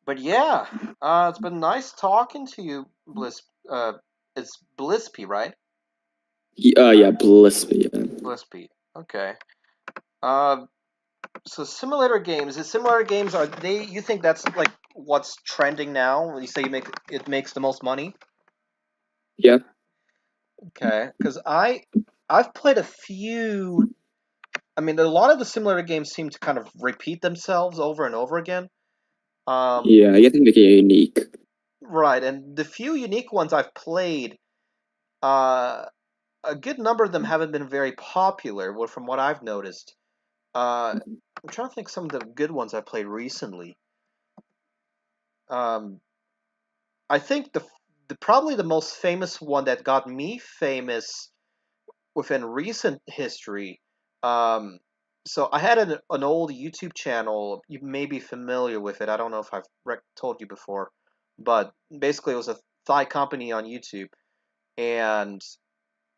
But yeah, it's been nice talking to you, Bliss. It's Blispy, right? Yeah, Blispy. Yeah. Blispy. Okay. Uh, so simulator games. Is simulator games are they? You think that's like what's trending now? When you say it makes the most money? Yeah. Okay, because I've played a few. I mean, a lot of the simulator games seem to kind of repeat themselves over and over again. Um, Yeah, I think make it unique. right, and the few unique ones I've played, uh, a good number of them haven't been very popular. Well, from what I've noticed, I'm trying to think some of the good ones I've played recently. Um, I think the probably the most famous one that got me famous within recent history. Um, so I had an old YouTube channel. You may be familiar with it. I don't know if I've told you before, but basically it was a Thai company on YouTube and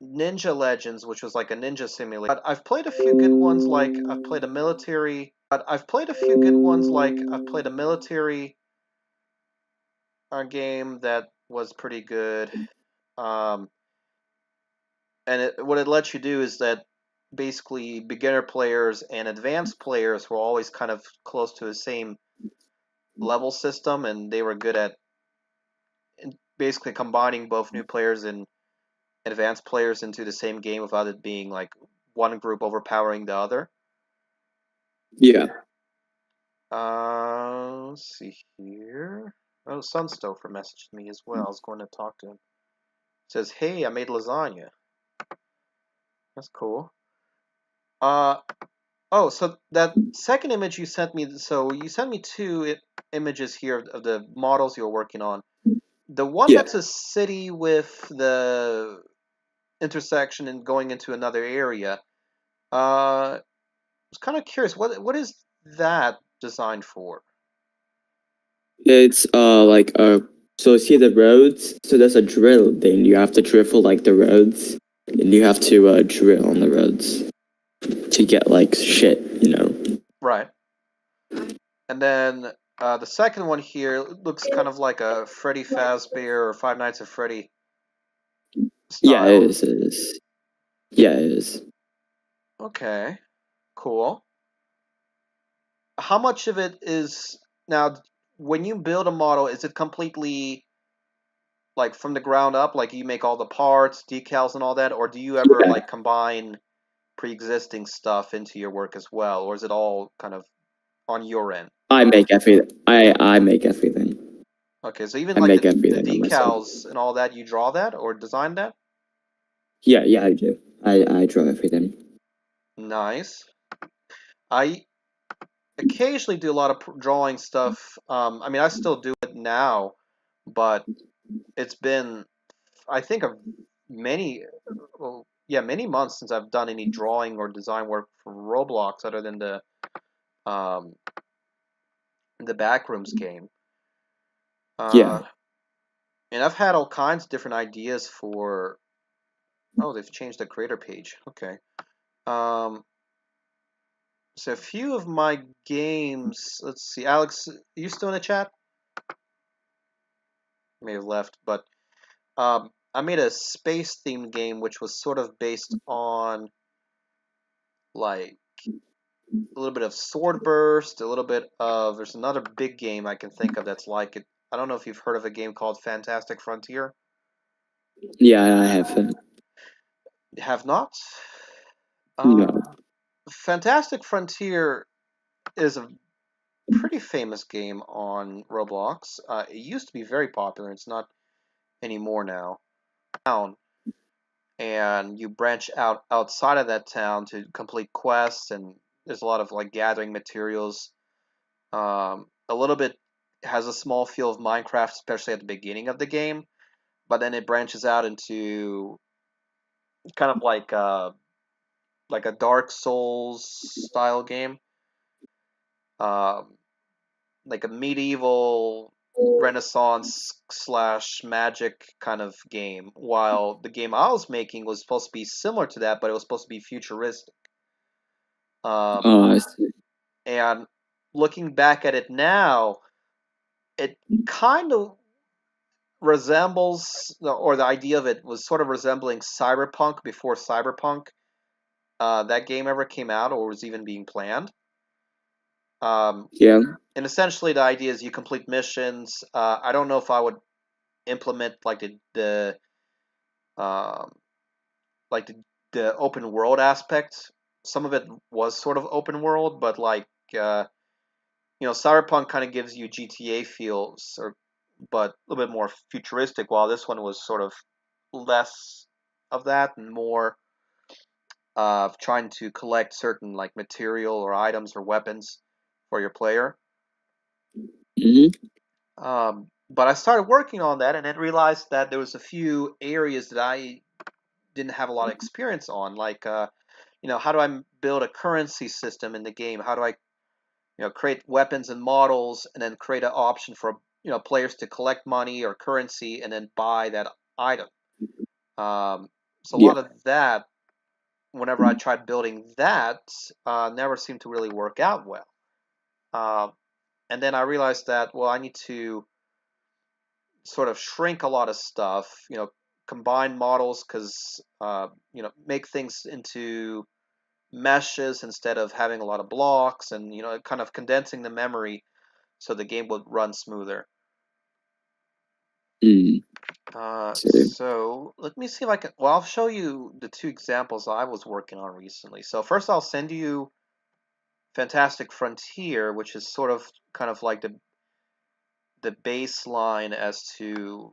Ninja Legends, which was like a ninja simulator. But I've played a few good ones. Like I've played a military. But I've played a few good ones. Like I've played a military game that was pretty good. Um, and what it lets you do is that basically beginner players and advanced players were always kind of close to the same level system, and they were good at basically combining both new players and advanced players into the same game without it being like one group overpowering the other. Yeah. Let's see here. Oh, Sunstofer messaged me as well. I was going to talk to him. Says, "Hey, I made lasagna. That's cool." Uh, Oh, so that second image you sent me, so you sent me two images here of the models you're working on. The one Yeah. that's a city with the intersection and going into another area. I was kind of curious, what is that designed for? It's like so see the roads. So there's a drill thing. You have to drill like the roads, and you have to drill on the roads to get like shit. Right. And then the second one here looks kind of like a Freddy Fazbear or Five Nights at Freddy Yeah, it style. is. It is. Yeah, it is. Okay, cool. How much of it is now when you build a model, is it completely like from the ground up, like you make all the parts, decals and all that, or do you ever Yeah, like combine pre-existing stuff into your work as well, or is it all kind of on your end? I make everything. I make everything. Okay, so even I like make the everything on myself. decals and all that, you draw that or design that? Yeah, yeah, I do. I draw everything. Nice. I occasionally do a lot of drawing stuff. I mean, I still do it now, but it's been, I think, a many, well, yeah, many months since I've done any drawing or design work for Roblox, other than um, the Backrooms game. Yeah, Uh, and I've had all kinds of different ideas for. Oh, they've changed the creator page. Okay. Um, so a few of my games. Let's see, Alex, are you still in the chat? May have left, but I made a space themed game which was sort of based on like a little bit of Swordburst, a little bit of. There's another big game I can think of that's like it. I don't know if you've heard of a game called Fantastic Frontier. yeah, I have. Have not. No. Fantastic Frontier is a pretty famous game on Roblox. It used to be very popular. It's not anymore now. Town, and you branch out outside of that town to complete quests, and there's a lot of like gathering materials. A little bit has a small feel of Minecraft, especially at the beginning of the game, but then it branches out into kind of like a Dark Souls style game, um, like a medieval Renaissance slash magic kind of game. While the game I was making was supposed to be similar to that, but it was supposed to be futuristic. Um, Oh, I see. and looking back at it now, it kind of resembles, or the idea of it was sort of resembling Cyberpunk before Cyberpunk that game ever came out or was even being planned. Yeah. And essentially, the idea is you complete missions. I don't know if I would implement like um, like the open world aspect. Some of it was sort of open world, but like Cyberpunk kind of gives you GTA feels, but a little bit more futuristic. While this one was sort of less of that and more of trying to collect certain like material or items or weapons for your player. Mm-hmm. But I started working on that and then realized that there was a few areas that I didn't have a lot of experience on, like how do I build a currency system in the game? How do I create weapons and models, and then create an option for players to collect money or currency and then buy that item. So a Yeah. lot of that, whenever I tried building that, never seemed to really work out well. And then I realized that I need to sort of shrink a lot of stuff, combine models, because make things into meshes instead of having a lot of blocks, and kind of condensing the memory so the game would run smoother. Mm. So let me see if I can. Well, I'll show you the two examples I was working on recently. So first, I'll send you Fantastic Frontier, which is sort of kind of like the baseline as to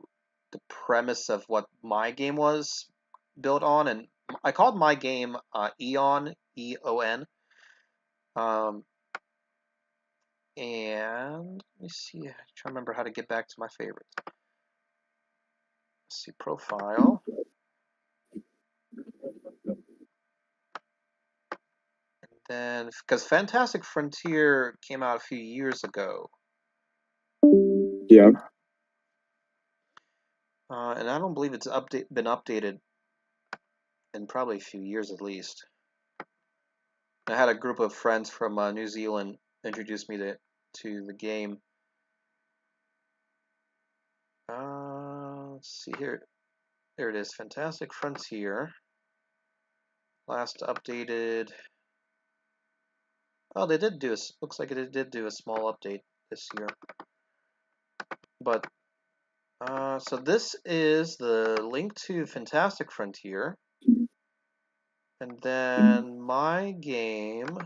the premise of what my game was built on, and I called my game Eon, E-O-N. Um, and let me see. I'm trying to remember how to get back to my favorite. Let's see, profile. Then, because Fantastic Frontier came out a few years ago, Yeah. and I don't believe it's been updated in probably a few years at least. I had a group of friends from New Zealand introduce me to the game. Let's see here. There it is, Fantastic Frontier. Last updated. Oh, they did do a. Looks like it did do a small update this year. But so this is the link to Fantastic Frontier, and then my game.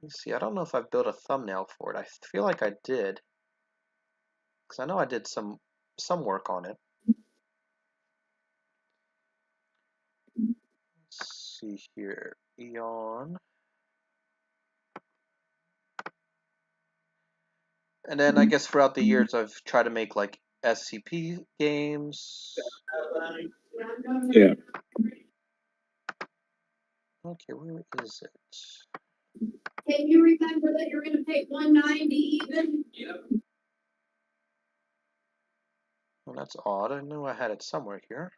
Let's see. I don't know if I've built a thumbnail for it. I feel like I did, because I know I did some work on it. Let's see here, Eon. And then I guess throughout the years I've tried to make like SCP games. Yeah. Okay, where is it? Can you remember that you're gonna pay $190 even? Well, that's odd. I knew I had it somewhere here.